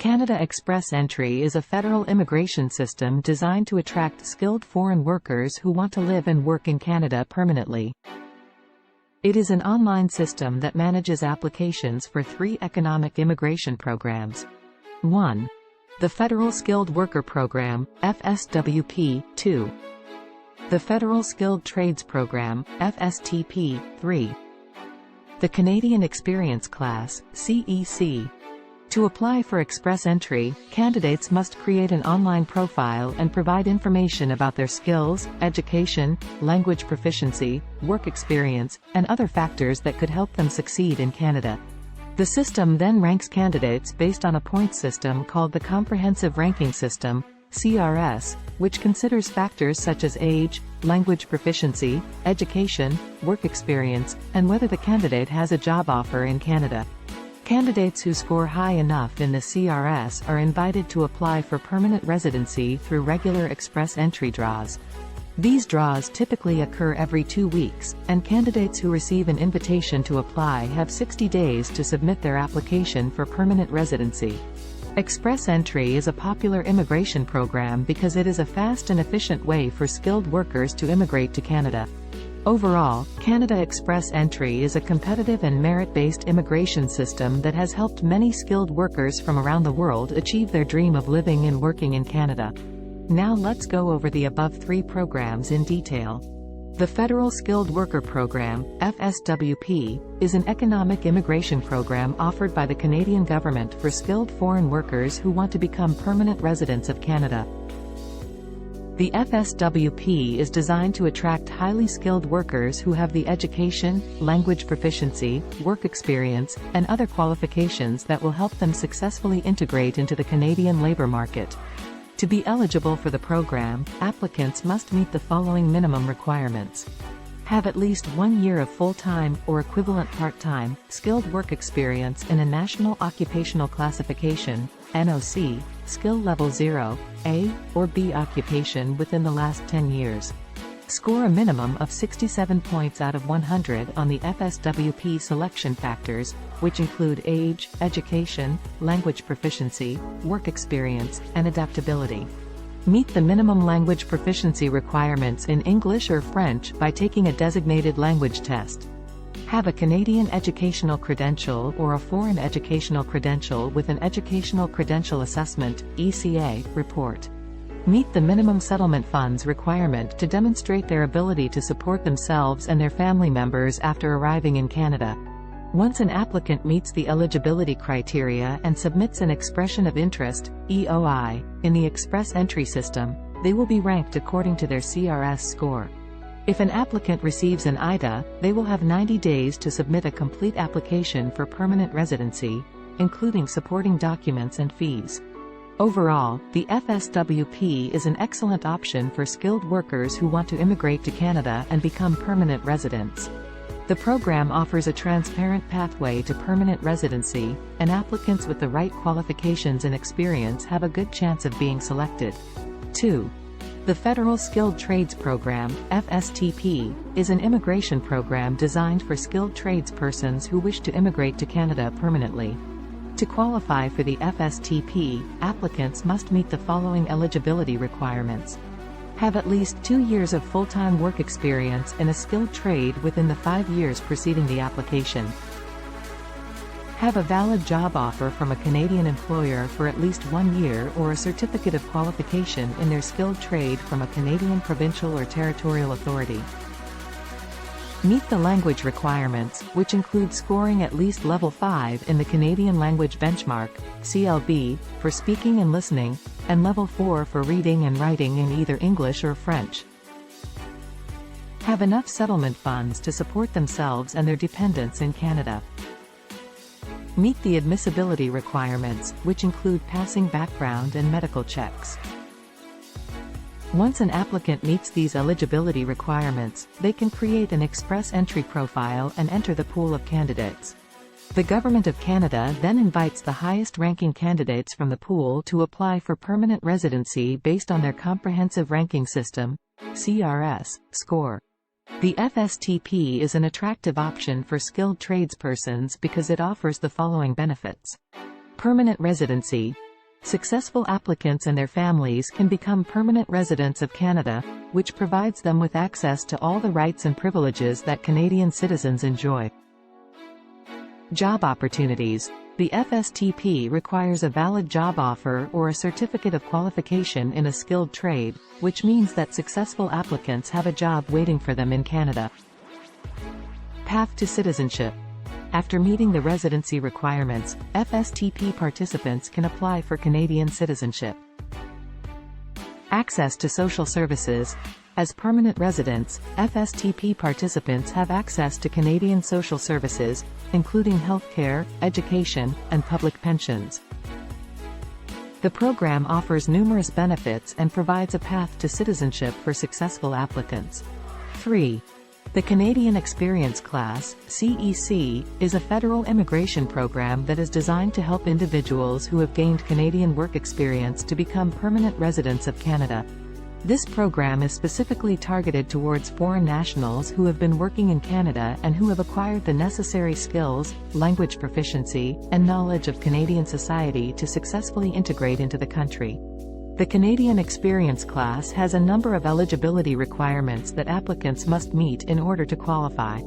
Canada Express Entry is a federal immigration system designed to attract skilled foreign workers who want to live and work in Canada permanently. It is an online system that manages applications for 3 economic immigration programs. 1. The Federal Skilled Worker Program, FSWP, 2. The Federal Skilled Trades Program, FSTP, 3. The Canadian Experience Class, CEC. To apply for Express Entry, candidates must create an online profile and provide information about their skills, education, language proficiency, work experience, and other factors that could help them succeed in Canada. The system then ranks candidates based on a point system called the Comprehensive Ranking System, CRS, which considers factors such as age, language proficiency, education, work experience, and whether the candidate has a job offer in Canada. Candidates who score high enough in the CRS are invited to apply for permanent residency through regular Express Entry draws. These draws typically occur every 2 weeks, and candidates who receive an invitation to apply have 60 days to submit their application for permanent residency. Express Entry is a popular immigration program because it is a fast and efficient way for skilled workers to immigrate to Canada. Overall, Canada Express Entry is a competitive and merit-based immigration system that has helped many skilled workers from around the world achieve their dream of living and working in Canada. Now let's go over the above 3 programs in detail. The Federal Skilled Worker Program, FSWP, is an economic immigration program offered by the Canadian government for skilled foreign workers who want to become permanent residents of Canada. The FSWP is designed to attract highly skilled workers who have the education, language proficiency, work experience, and other qualifications that will help them successfully integrate into the Canadian labor market. To be eligible for the program, applicants must meet the following minimum requirements. Have at least 1 year of full-time, or equivalent part-time, skilled work experience in a National Occupational Classification, NOC, skill level 0, A, or B occupation within the last 10 years. Score a minimum of 67 points out of 100 on the FSWP selection factors, which include age, education, language proficiency, work experience, and adaptability. Meet the minimum language proficiency requirements in English or French by taking a designated language test. Have a Canadian Educational Credential or a Foreign Educational Credential with an Educational Credential Assessment, ECA, report. Meet the minimum settlement funds requirement to demonstrate their ability to support themselves and their family members after arriving in Canada. Once an applicant meets the eligibility criteria and submits an expression of interest, EOI, in the Express Entry system, they will be ranked according to their CRS score. If an applicant receives an IDA, they will have 90 days to submit a complete application for permanent residency, including supporting documents and fees. Overall, the FSWP is an excellent option for skilled workers who want to immigrate to Canada and become permanent residents. The program offers a transparent pathway to permanent residency, and applicants with the right qualifications and experience have a good chance of being selected. 2. The Federal Skilled Trades Program, FSTP, is an immigration program designed for skilled tradespersons who wish to immigrate to Canada permanently. To qualify for the FSTP, applicants must meet the following eligibility requirements. Have at least 2 years of full-time work experience in a skilled trade within the 5 years preceding the application. Have a valid job offer from a Canadian employer for at least 1 year or a certificate of qualification in their skilled trade from a Canadian provincial or territorial authority. Meet the language requirements, which include scoring at least level 5 in the Canadian Language Benchmark, CLB, for speaking and listening, and level 4 for reading and writing in either English or French. Have enough settlement funds to support themselves and their dependents in Canada. Meet the admissibility requirements, which include passing background and medical checks. Once an applicant meets these eligibility requirements, they can create an Express Entry profile and enter the pool of candidates. The Government of Canada then invites the highest-ranking candidates from the pool to apply for permanent residency based on their Comprehensive Ranking System, CRS, score. The FSTP is an attractive option for skilled tradespersons because it offers the following benefits. Permanent residency. Successful applicants and their families can become permanent residents of Canada, which provides them with access to all the rights and privileges that Canadian citizens enjoy. Job opportunities. The FSTP requires a valid job offer or a certificate of qualification in a skilled trade, which means that successful applicants have a job waiting for them in Canada. Path to citizenship. After meeting the residency requirements, FSTP participants can apply for Canadian citizenship. Access to social services. As permanent residents, FSTP participants have access to Canadian social services, including healthcare, education, and public pensions. The program offers numerous benefits and provides a path to citizenship for successful applicants. 3. The Canadian Experience Class, CEC, is a federal immigration program that is designed to help individuals who have gained Canadian work experience to become permanent residents of Canada. This program is specifically targeted towards foreign nationals who have been working in Canada and who have acquired the necessary skills, language proficiency, and knowledge of Canadian society to successfully integrate into the country. The Canadian Experience Class has a number of eligibility requirements that applicants must meet in order to qualify.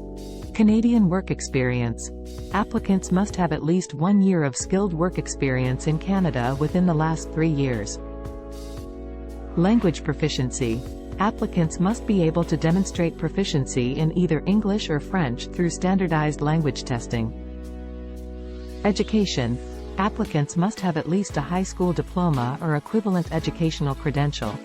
Canadian work experience. Applicants must have at least 1 year of skilled work experience in Canada within the last 3 years. Language proficiency. Applicants must be able to demonstrate proficiency in either English or French through standardized language testing. Education. Applicants must have at least a high school diploma or equivalent educational credential.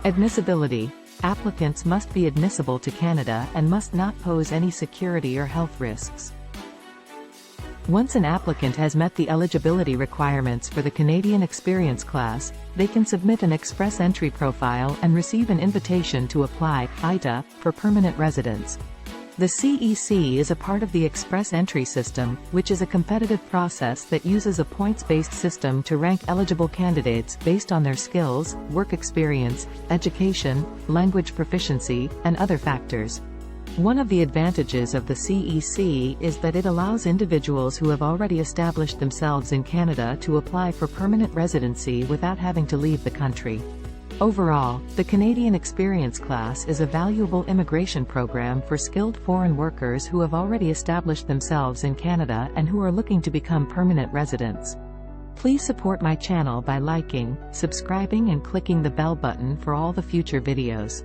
Admissibility. Applicants must be admissible to Canada and must not pose any security or health risks. Once an applicant has met the eligibility requirements for the Canadian Experience Class, they can submit an express entry profile and receive an invitation to apply, ITA, for permanent residence. The CEC is a part of the Express Entry system, which is a competitive process that uses a points-based system to rank eligible candidates based on their skills, work experience, education, language proficiency, and other factors. One of the advantages of the CEC is that it allows individuals who have already established themselves in Canada to apply for permanent residency without having to leave the country. Overall, the Canadian Experience Class is a valuable immigration program for skilled foreign workers who have already established themselves in Canada and who are looking to become permanent residents. Please support my channel by liking, subscribing and clicking the bell button for all the future videos.